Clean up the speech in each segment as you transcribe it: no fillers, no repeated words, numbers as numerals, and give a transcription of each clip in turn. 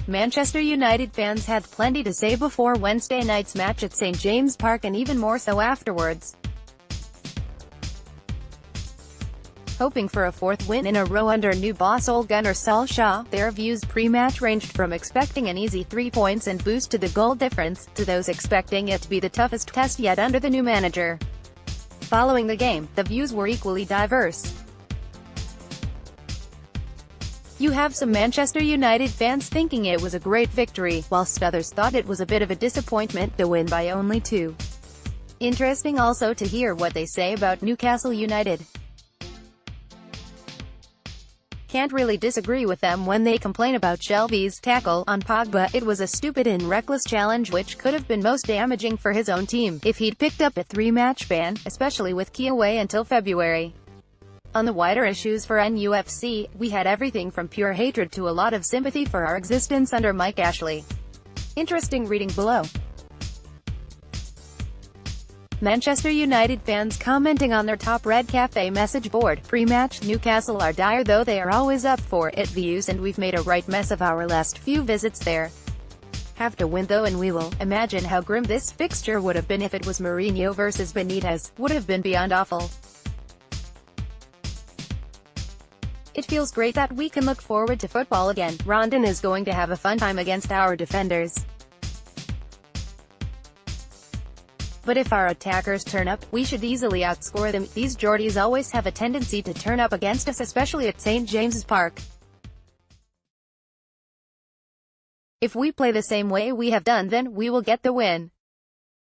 Manchester United fans had plenty to say before Wednesday night's match at St James' Park and even more so afterwards. Hoping for a fourth win in a row under new boss Ole Gunnar Solskjaer, their views pre-match ranged from expecting an easy 3 points and boost to the goal difference, to those expecting it to be the toughest test yet under the new manager. Following the game, the views were equally diverse. You have some Manchester United fans thinking it was a great victory, whilst others thought it was a bit of a disappointment to win by only 2. Interesting also to hear what they say about Newcastle United. Can't really disagree with them when they complain about Shelvey's tackle on Pogba. It was a stupid and reckless challenge which could have been most damaging for his own team, if he'd picked up a 3-match ban, especially with key away until February. On the wider issues for NUFC, we had everything from pure hatred to a lot of sympathy for our existence under Mike Ashley. Interesting reading below. Manchester United fans commenting on their Top Red Cafe message board. Pre-match, Newcastle are dire though they are always up for it views and we've made a right mess of our last few visits there. Have to win though and we will. Imagine how grim this fixture would have been if it was Mourinho versus Benitez. Would have been beyond awful. It feels great that we can look forward to football again. Rondon is going to have a fun time against our defenders. But if our attackers turn up, we should easily outscore them. These Geordies always have a tendency to turn up against us, especially at St James's Park. If we play the same way we have done, then we will get the win.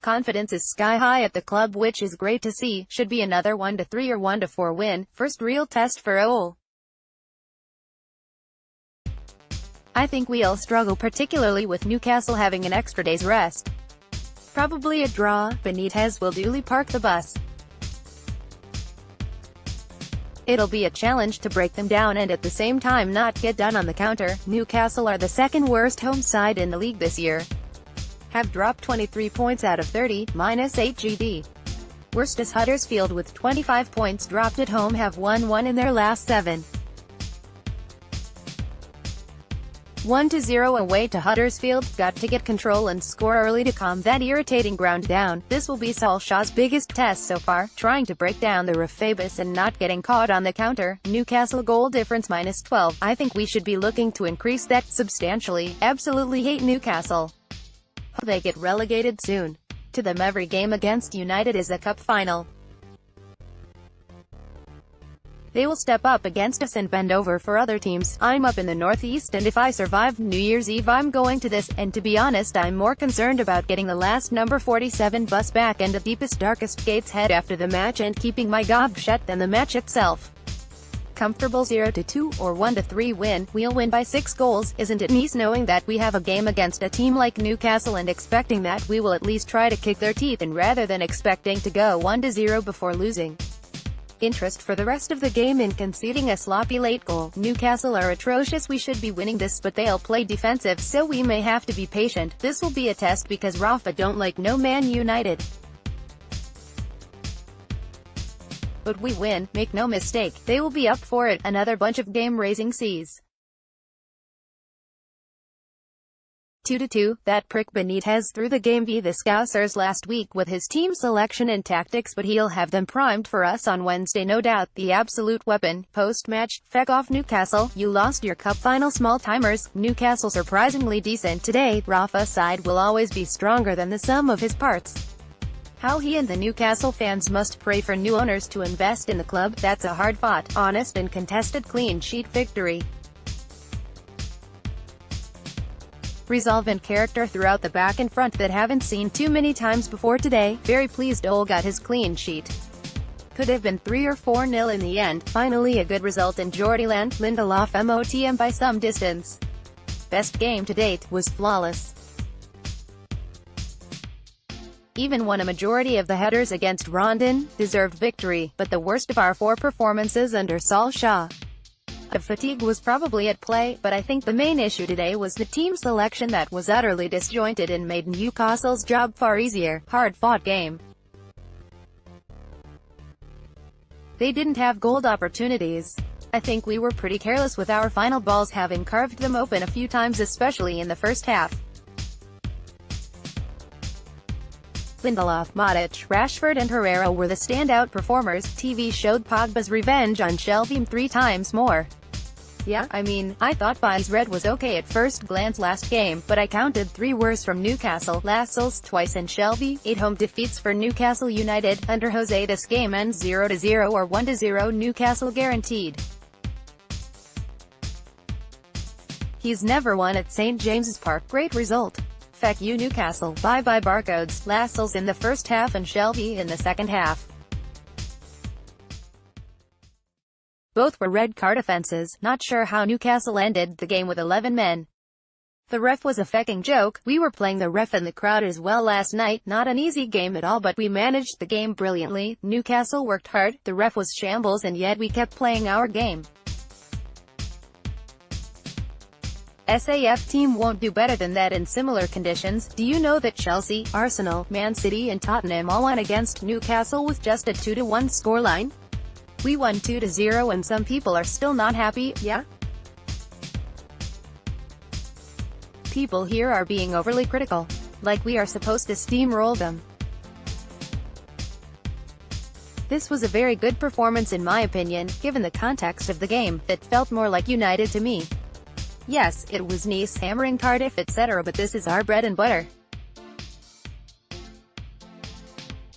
Confidence is sky high at the club, which is great to see. Should be another 1-3 or 1-4 win. First real test for Ole. I think we'll struggle, particularly with Newcastle having an extra day's rest. Probably a draw. Benitez will duly park the bus. It'll be a challenge to break them down and at the same time not get done on the counter. Newcastle are the second worst home side in the league this year. Have dropped 23 points out of 30, -8 GD. Worst is Huddersfield with 25 points dropped at home, have won 1 in their last 7. 1-0 away to Huddersfield. Got to get control and score early to calm that irritating ground down. This will be Solskjaer's biggest test so far, trying to break down the Rafabus and not getting caught on the counter. Newcastle goal difference -12. I think we should be looking to increase that substantially. Absolutely hate Newcastle. Hope they get relegated soon. To them every game against United is a cup final. They will step up against us and bend over for other teams. I'm up in the northeast and if I survive New Year's Eve I'm going to this, and to be honest I'm more concerned about getting the last number 47 bus back and the deepest darkest gates head after the match and keeping my gob shut than the match itself. Comfortable 0-2 or 1-3 win. We'll win by 6 goals. Isn't it nice knowing that we have a game against a team like Newcastle and expecting that we will at least try to kick their teeth in rather than expecting to go 1-0 before losing. Interest for the rest of the game in conceding a sloppy late goal. Newcastle are atrocious. We should be winning this, but they'll play defensive, so we may have to be patient. This will be a test because Rafa don't like no Man United. But we win, make no mistake, they will be up for it. Another bunch of game-raising Cs. 2-2, that prick Benitez threw the game v the Scousers last week with his team selection and tactics, but he'll have them primed for us on Wednesday no doubt. The absolute weapon. Post-match, feck off Newcastle, you lost your cup final small-timers. Newcastle surprisingly decent today. Rafa's side will always be stronger than the sum of his parts. How he and the Newcastle fans must pray for new owners to invest in the club. That's a hard-fought, honest and contested clean sheet victory. Resolve and character throughout the back and front that haven't seen too many times before today. Very pleased Ole got his clean sheet. Could have been 3 or 4-0 in the end. Finally a good result in Geordieland. Lindelof MOTM by some distance. Best game to date, was flawless. Even won a majority of the headers against Rondon. Deserved victory, but the worst of our 4 performances under Solskjaer. Fatigue was probably at play, but I think the main issue today was the team selection that was utterly disjointed and made Newcastle's job far easier. Hard-fought game. They didn't have goal opportunities. I think we were pretty careless with our final balls, having carved them open a few times, especially in the first half. Lindelof, Modric, Rashford and Herrera were the standout performers. TV showed Pogba's revenge on Shelvey 3 times more. Yeah, I mean, I thought Bailly's red was okay at first glance last game, but I counted 3 worse from Newcastle, Lascelles twice and Shelvey, 8 home defeats for Newcastle United. Under Jose this game ends 0-0 or 1-0 Newcastle guaranteed. He's never won at St James's Park. Great result. Feck you Newcastle. Bye bye barcodes. Lascelles in the first half and Shelvey in the second half. Both were red card offenses. Not sure how Newcastle ended the game with 11 men. The ref was a fecking joke. We were playing the ref and the crowd as well last night. Not an easy game at all, but we managed the game brilliantly. Newcastle worked hard, the ref was shambles, and yet we kept playing our game. SAF team won't do better than that in similar conditions. Do you know that Chelsea, Arsenal, Man City and Tottenham all won against Newcastle with just a 2-1 scoreline? We won 2-0 and some people are still not happy, yeah? People here are being overly critical. Like we are supposed to steamroll them. This was a very good performance in my opinion, given the context of the game. That felt more like United to me. Yes, it was Nice hammering Cardiff etc., but this is our bread and butter.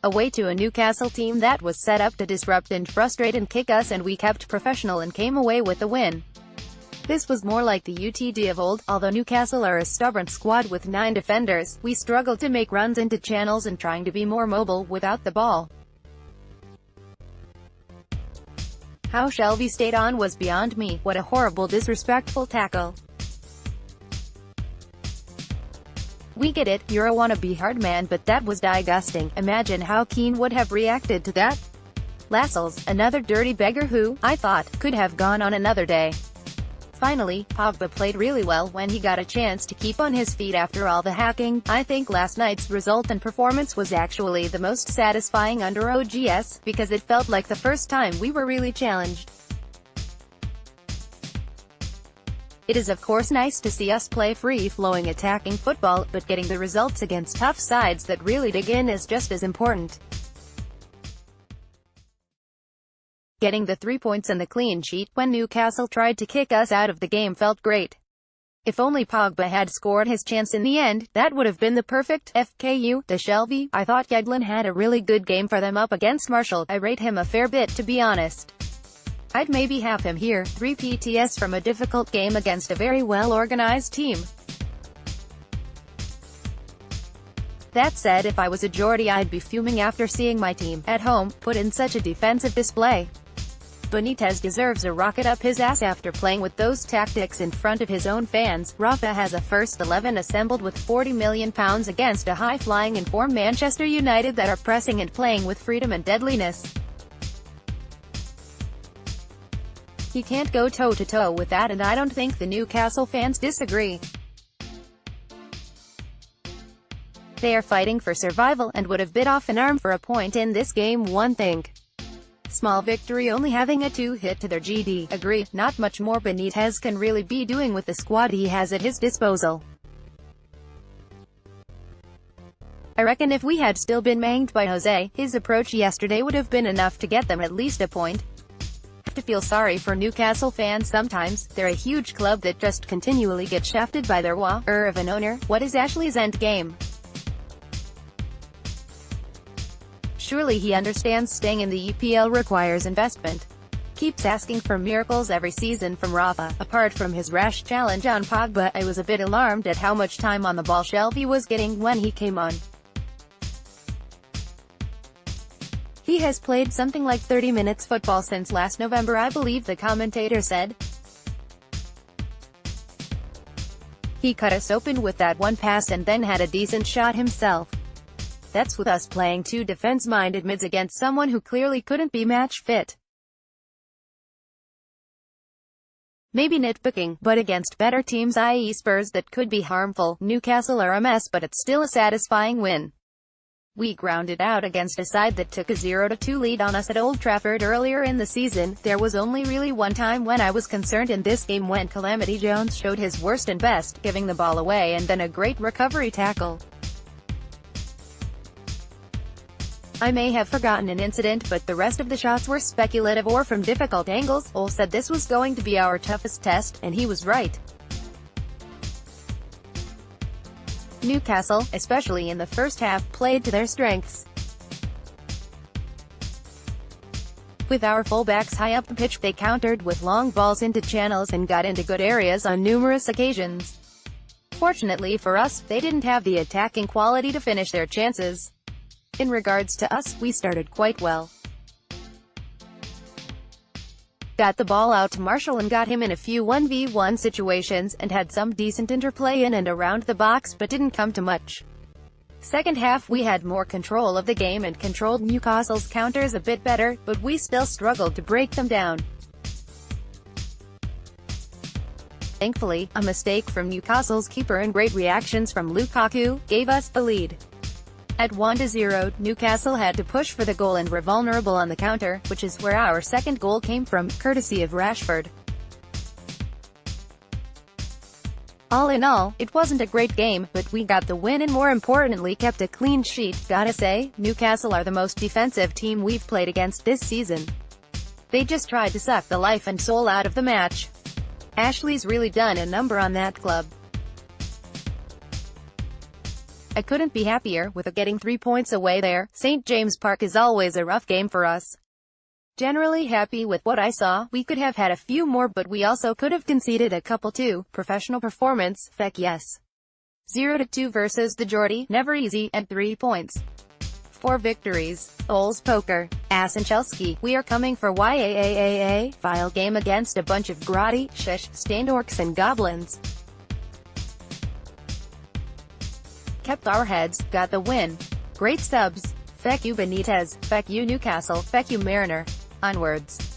Away to a Newcastle team that was set up to disrupt and frustrate and kick us, and we kept professional and came away with the win. This was more like the UTD of old. Although Newcastle are a stubborn squad with 9 defenders, we struggled to make runs into channels and trying to be more mobile without the ball. How Shelvey stayed on was beyond me. What a horrible disrespectful tackle. We get it, you're a wannabe hard man, but that was disgusting. Imagine how Keane would have reacted to that. Lascelles, another dirty beggar who, I thought, could have gone on another day. Finally, Pogba played really well when he got a chance to keep on his feet after all the hacking. I think last night's result and performance was actually the most satisfying under OGS, because it felt like the first time we were really challenged. It is of course nice to see us play free-flowing attacking football, but getting the results against tough sides that really dig in is just as important. Getting the 3 points and the clean sheet when Newcastle tried to kick us out of the game felt great. If only Pogba had scored his chance in the end, that would have been the perfect FKU to Shelvey. I thought Yedlin had a really good game for them up against Marshall. I rate him a fair bit, to be honest. I'd maybe have him here. 3 PTS from a difficult game against a very well-organized team. That said, if I was a Geordie I'd be fuming after seeing my team, at home, put in such a defensive display. Benitez deserves a rocket up his ass after playing with those tactics in front of his own fans. Rafa has a first 11 assembled with £40 million against a high-flying and formed Manchester United that are pressing and playing with freedom and deadliness. He can't go toe-to-toe with that, and I don't think the Newcastle fans disagree. They are fighting for survival, and would have bit off an arm for a point in this game, one think. Small victory, only having a 2-hit to their GD. Agree, not much more Benitez can really be doing with the squad he has at his disposal. I reckon if we had still been manged by Jose, his approach yesterday would have been enough to get them at least a point. To feel sorry for Newcastle fans sometimes. They're a huge club that just continually gets shafted by their of an owner. What is Ashley's end game? Surely he understands staying in the EPL requires investment. Keeps asking for miracles every season from Rafa. Apart from his rash challenge on Pogba, I was a bit alarmed at how much time on the ball Shelvey was getting when he came on. He has played something like 30 minutes football since last November, I believe the commentator said. He cut us open with that one pass and then had a decent shot himself. That's with us playing 2 defense-minded mids against someone who clearly couldn't be match fit. Maybe nitpicking, but against better teams i.e. Spurs that could be harmful, Newcastle are a mess, but it's still a satisfying win. We grounded out against a side that took a 0-2 lead on us at Old Trafford earlier in the season. There was only really one time when I was concerned in this game, when Calamity Jones showed his worst and best, giving the ball away and then a great recovery tackle. I may have forgotten an incident, but the rest of the shots were speculative or from difficult angles. Ole said this was going to be our toughest test, and he was right. Newcastle, especially in the first half, played to their strengths. With our fullbacks high up the pitch, they countered with long balls into channels and got into good areas on numerous occasions. Fortunately for us, they didn't have the attacking quality to finish their chances. In regards to us, we started quite well. Got the ball out to Marshall and got him in a few 1v1 situations, and had some decent interplay in and around the box, but didn't come to much. Second half we had more control of the game and controlled Newcastle's counters a bit better, but we still struggled to break them down. Thankfully, a mistake from Newcastle's keeper and great reactions from Lukaku gave us the lead. At 1-0, Newcastle had to push for the goal and were vulnerable on the counter, which is where our second goal came from, courtesy of Rashford. All in all, it wasn't a great game, but we got the win and more importantly kept a clean sheet. Gotta say, Newcastle are the most defensive team we've played against this season. They just tried to suck the life and soul out of the match. Ashley's really done a number on that club. I couldn't be happier with getting 3 points away there. St. James Park is always a rough game for us. Generally happy with what I saw. We could have had a few more, but we also could have conceded a couple too. Professional performance, feck yes. 0-2 versus the Geordie, never easy, and 3 points. 4 victories. Ole's poker. Ass and Chelsea. We are coming for YAAAA. Vile game against a bunch of grotty, stained orcs and goblins. Kept our heads, got the win. Great subs. Feck you Benitez, feck you Newcastle, feck you Mariner. Onwards.